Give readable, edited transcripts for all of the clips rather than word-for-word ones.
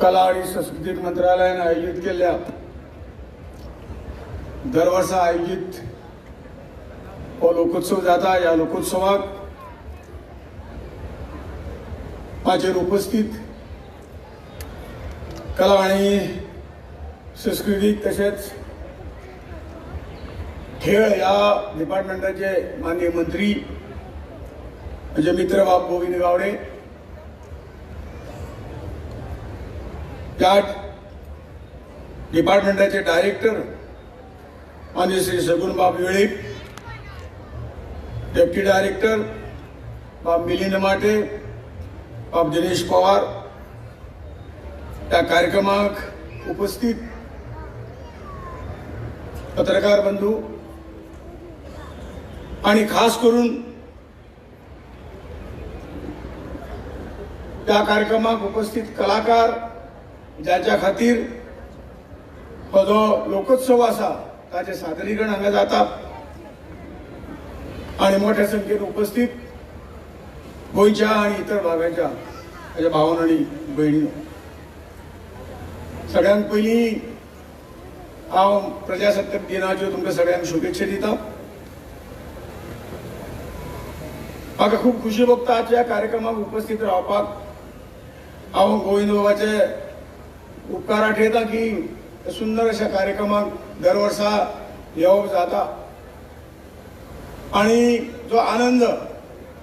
कला आणि संस्कृती मंत्रालयाने आयोजित केलेल्या दरवर्षा आयोजित हो लोकोत्सव जाता या लोकोत्सवाक माझे उपस्थित कला आणि संस्कृती तसेच खेळ या डिपार्टमेंटाचे माननीय मंत्री म्हणजे मित्र बाप गोविंद गावडे, त्या डिपार्टमेंटाचे डायरेक्टर माननीय श्री सगुण बाप वेळे, डेप्टी डायरेक्टर बाप मिलिंद माटे, बाप दिनेश पवार, त्या कार्यक्रमाक उपस्थित पत्रकार बंधू आणि खास करून त्या कार्यक्रमाक उपस्थित कलाकार ज्याच्या खातीर हो जो लोकोत्सव असा ताचे सादरीकरण हांगा जाता आणि मोठ्या संख्येन उपस्थित गोंयच्या आणि इतर भागाच्या माझ्या भावांनो आणि भयणींनो, सगळ्यांत पयलीं हांव प्रजासत्ताक दिनाच्यो तुमकां सगळ्यांक शुभेच्छा दिता। म्हाका खूब खुशी भोगता आजच्या कार्यक्रमाक उपस्थित रावपाक। हांव गोविंद बाबाचे उपकार आठयता की सुंदर अशा कार्यक्रमाक दर वर्सा येवप जाता आणि जो आनंद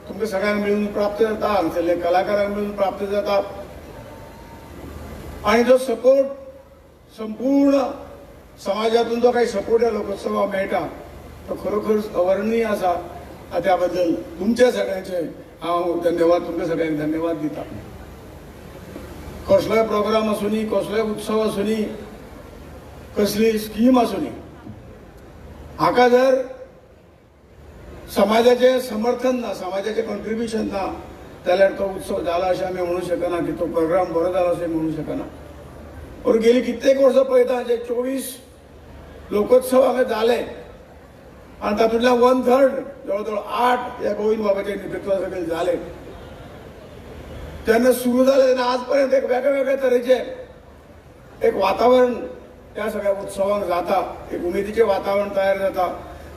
तुमकां सगळ्यांक मेळून प्राप्त जाता, हांगसरल्या कलाकारांक मेळून प्राप्त जाता आणि जो सपोर्ट संपूर्ण समाजातून जो काही सपोर्ट या लोकोत्सवाक मेळटा तो खरोखरच अवर्णनीय आसा। त्या बद्दल तुमच्या सगळ्यांचे हांव धन्यवाद, तुमकां सगळ्यांक धन्यवाद दिता। कसलोय प्रोग्राम आसूनी, कसलोय उत्सव आसूनी, कसली स्कीम आसूनी, हाका जर समाजाचे समर्थन ना, समाजाचे कॉन्ट्रिब्युशन ना जाल्यार तो उत्सव जाला अशें आमी म्हणूं शकना की तो प्रोग्राम बरो जालो अशें म्हणूं शकना। पूण गेली कित्येक वर्सां पळयता जे 24 लोकोत्सव हांगा जाले आणि तातूंतल्यान 1/3 जवळ 8 या गोविंद बाबाच्या नेतृत्वा सकयल जाले। तेन्ना सुरू जाले तेन्ना आज पर्यंत एक वेगळ्या तरेचे एक वातावरण त्या सगळ्या उत्सवांक जाता, एक उमेदीचे वातावरण तयार जाता,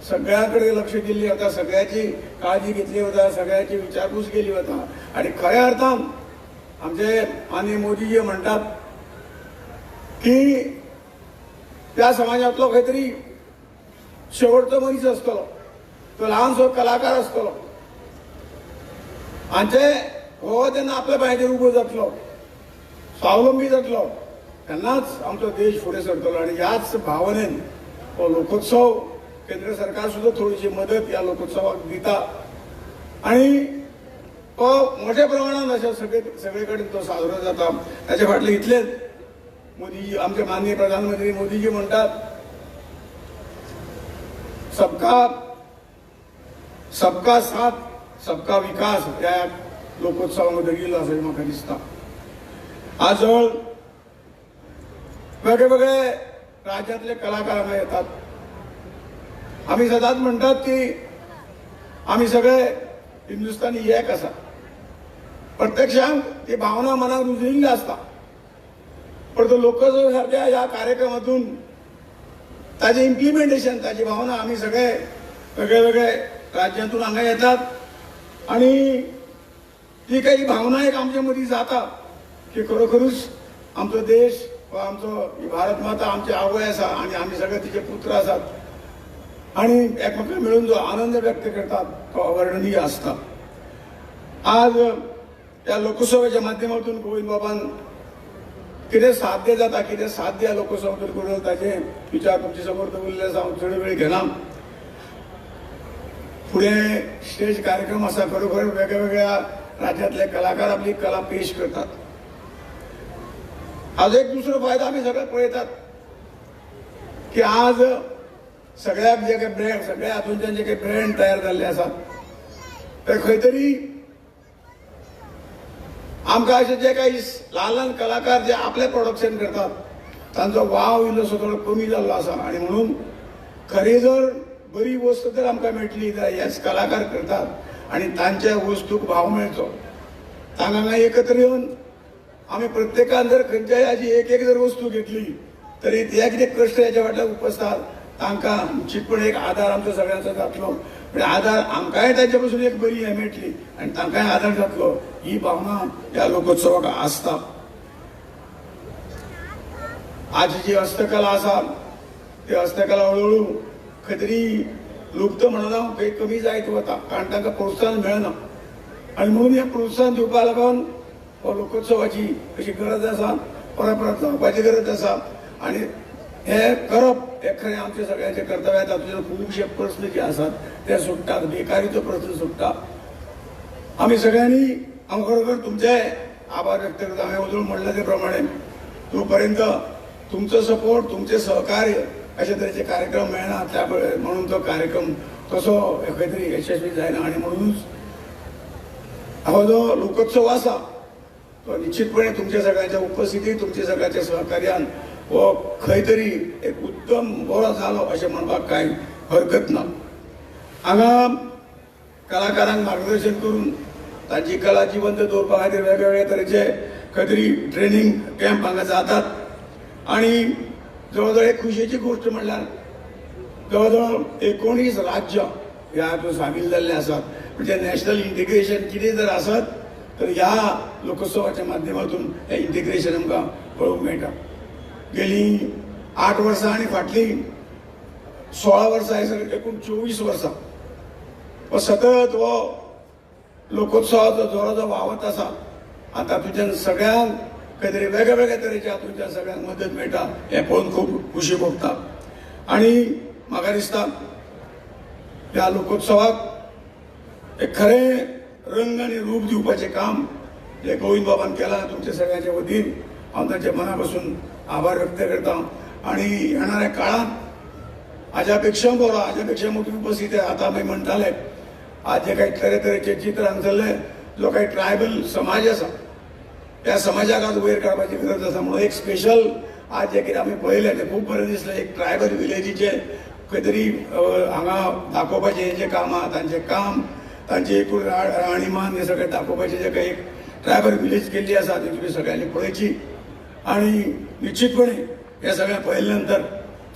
सगळ्यांकडे लक्ष दिल्ली वता, सगळ्याची काळजी घेतली वता, सगळ्याची विचारपूस केली वता आणि खऱ्या अर्थान आमचे माननीय मोदीजी म्हणतात की त्या समाजातलो खंय तरी शेवटचो मनीस आसतलो, तो ल्हानसो कलाकार आसतलो आनी हो तेन्ना आपल्या पांयाचेर उबो जातलो, स्वावलंबी जातलो, तेन्नाच आमचो देश फुडें सरतलो। आनी ह्याच भावनेन हो लोकोत्सव केंद्र सरकार सुद्धा थोडीशी मदत या लोकोत्सवाक दिता आणि तो मोठ्या प्रमाणात अशा सगळे कडेन तो साजरो जाता। ताचे फाटले इतलेच मोदीजी, आमचे माननीय प्रधानमंत्री मोदीजी म्हणटात सबका साथ सबका विकास या लोकोत्सवामध्ये गेलो असं म्हाका दिसता। आज जवळ वेगवेगळे राज्यातले कलाकार हांगा येतात। आम्ही सदांच म्हणतात की आम्ही सगळे हिंदुस्थानी एक आसा, प्रत्यक्षांत ती भावना मनात रुजलेली असता, पण तो लोकोत्सव सारख्या ह्या कार्यक्रमातून ताजे इम्प्लिमेंटेशन, ताजी भावना आम्ही सगळे वेगळे राज्यांतून हांगा येतात आणि ती काही भावना एक आमच्या मदीं जाता की खरोखरूच आमचो देश वा आमचो भारत माता आमची आवय आसा आणि आम्ही सगळे तिचे पुत्र आसात आणि एकमेकांक मेळून जो आनंद व्यक्त करतात तो अवर्णनीय असता। आज या लोकोत्सवाच्या माध्यमातून गोविंद बाबान कितें साध्य जाता, कितें साध्य लोकोत्सवातून करून ताचे विचार तुमचे समोर दवरले आसा। हांव चड वेळ घेना, फुडें स्टेज कार्यक्रम आसा, खरोखर वेगवेगळ्या राज्यांतले कलाकार आपली कला पेश करतात। आज एक दुसरो फायदा आमी सगळे पळयतात की आज सगळ्याक जे काही ब्रँड, सगळ्या हातूंच्यान जे काही ब्रँड तयार जाल्ले आसात ते खंय तरी आमकां अशे जे काही ल्हान ल्हान कलाकार जे आपले प्रोडक्शन करतात तांचो वाव इल्लोसो थोडो कमी जाल्लो आसा आणि म्हणून खरी जर बरी वस्त जर आमकां मेळटली जाल्यार हेच कलाकार करतात आणि तांच्या वस्तूक भाव मेळचो। तांकां एकत्र येवन आम्ही प्रत्येकान जर खंयच्याय हाची एक एक जर वस्तू घेतली तरी त्या कितें कश्ट याच्या फाटल्यान उपसतात तांकां निश्चितपणे एक आधार आमचो सगळ्यांचो जातलो. म्हणजे आधार आमकांय ताचे पासून एक बरी हे मेळटली आनी तांकांय आधार जातलो ही भावना ह्या लोकोत्सवाक आसता. आज जी हस्तकला आसा ती हस्तकला हळूहळू खंय तरी लुप्त म्हणना खंय कमी जायत वता कारण तांकां प्रोत्साहन मेळना आनी म्हणून हें प्रोत्साहन दिवपा लागून हो लोकोत्सवाची अशी गरज आसा परत परत जावपाची गरज आसा आनी हे करप हे खरें आमचे सगळ्यांचे कर्तव्य. तातूंतल्यान खुबशे प्रस्न जे आसात ते सुट्टात बेकारीचो प्रस्न सुट्टा. आमी सगळ्यांनी हांव खरोखर तुमचे आभार व्यक्त करता. हांवें उजळून म्हणले ते प्रमाणे तो पर्यंत तुमचो सपोर्ट तुमचे सहकार्य अशे तरेचे कार्यक्रम मेळना त्या म्हणून तो कार्यक्रम तसो खंय तरी यशस्वी जायना आनी म्हणूनच हो जो लोकोत्सव आसा तो निश्चितपणे तुमच्या सगळ्यांच्या उपस्थितीत तुमच्या सगळ्यांच्या सहकार्यान हो खंय तरी एक उत्तम बरो जालो अशें म्हणपाक कांय हरकत ना. हांगा कलाकारांक मार्गदर्शन करून तांची कला जिवंत दवरपा खातीर वेगवेगळे तरेचे खंय तरी ट्रेनिंग कॅम्प हांगा जातात आनी जवळ एक खुशेची गोष्ट म्हणल्यार जवळ 19 राज्य ह्या हातूंत सामील जाल्ले आसात. म्हणजे नॅशनल इंटिग्रेशन कितें जर आसत तर ह्या लोकोत्सवाच्या माध्यमातून हे इंटिग्रेशन आमकां पळोवंक मेळटा. गेली 8 वर्सां आनी फाटली 16 वर्सां एकूण 24 वर्सां हो सतत हो लोकोत्सवाचो जोरो जो वावत आसा आनी तातूंतल्यान सगळ्यांक खंय तरी वेगळ्या वेगळ्या तरेच्या हातूंतल्यान सगळ्यांक मदत मेळटा हें पळोवन खूब खुशी भोगता. आनी म्हाका दिसता ह्या लोकोत्सवाक एक खरें रंग आनी रूप दिवपाचें काम जे गोविंद बाबान केलां तुमच्या सगळ्यांच्या वतीन हांव तांच्या मना पासून आभार व्यक्त करता. आनी येणाऱ्या काळात हाज्या पेक्षा बरो हाज्या पेक्षा मोठी उपस्थिती आतां आमी म्हणटाले आज जे काही तरेतरेचे चित्र हांगसरले जो काही ट्रायबल समाज आसा त्या समाजाक आज वयर काडपाची गरज आसा. म्हणून एक स्पेशल आज जे कितें आमी पळयलें तें खूब बरें दिसलें. एक ट्रायबल विलेजीचे खंय तरी हांगा दाखोवपाचें हें जें काम आहा तांचें काम तांचे एकूण राहणीमान हे सगळें दाखोवपाचें जे काही एक ट्रायबल विलेज केल्ली आसा ती तुमी सगळ्यांनी पळयची आनी निश्चितपणे हे सगळें पळयले नंतर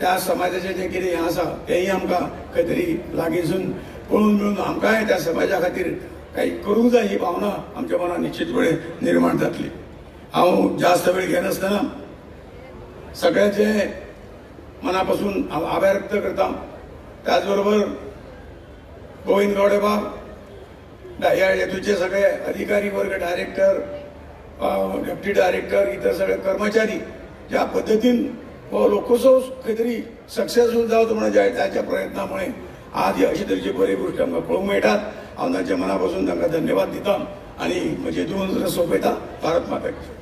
त्या समाजाचें जें कितें हें आसा तेंय आमकां खंय तरी लागींसून पळोवन मेळून आमकांय त्या समाजा खातीर काही करूंक जाय ही भावना आमच्या मनात निश्चितपणे निर्माण जातली. हांव जास्त वेळ घेनासतना सगळ्यांचे मना पासून हांव आभार व्यक्त करता. त्याच बरोबर गोविंद गावडे बाब ह्या हेतूचे सगळे अधिकारी वर्ग डायरेक्टर डेप्टी डायरेक्टर इतर सगळे कर्मचारी ज्या पद्धतीन हो लोकोत्सव खंय तरी सक्सेसफूल जावचो म्हणून त्याच्या प्रयत्नामुळे आज अशी तरेची बरी गोष्टी आमकां पळोवंक मेळटात. हांव तांच्या मना पासून तांकां धन्यवाद दिता आनी म्हजे 2 सोंपयता. भारत माता की जय.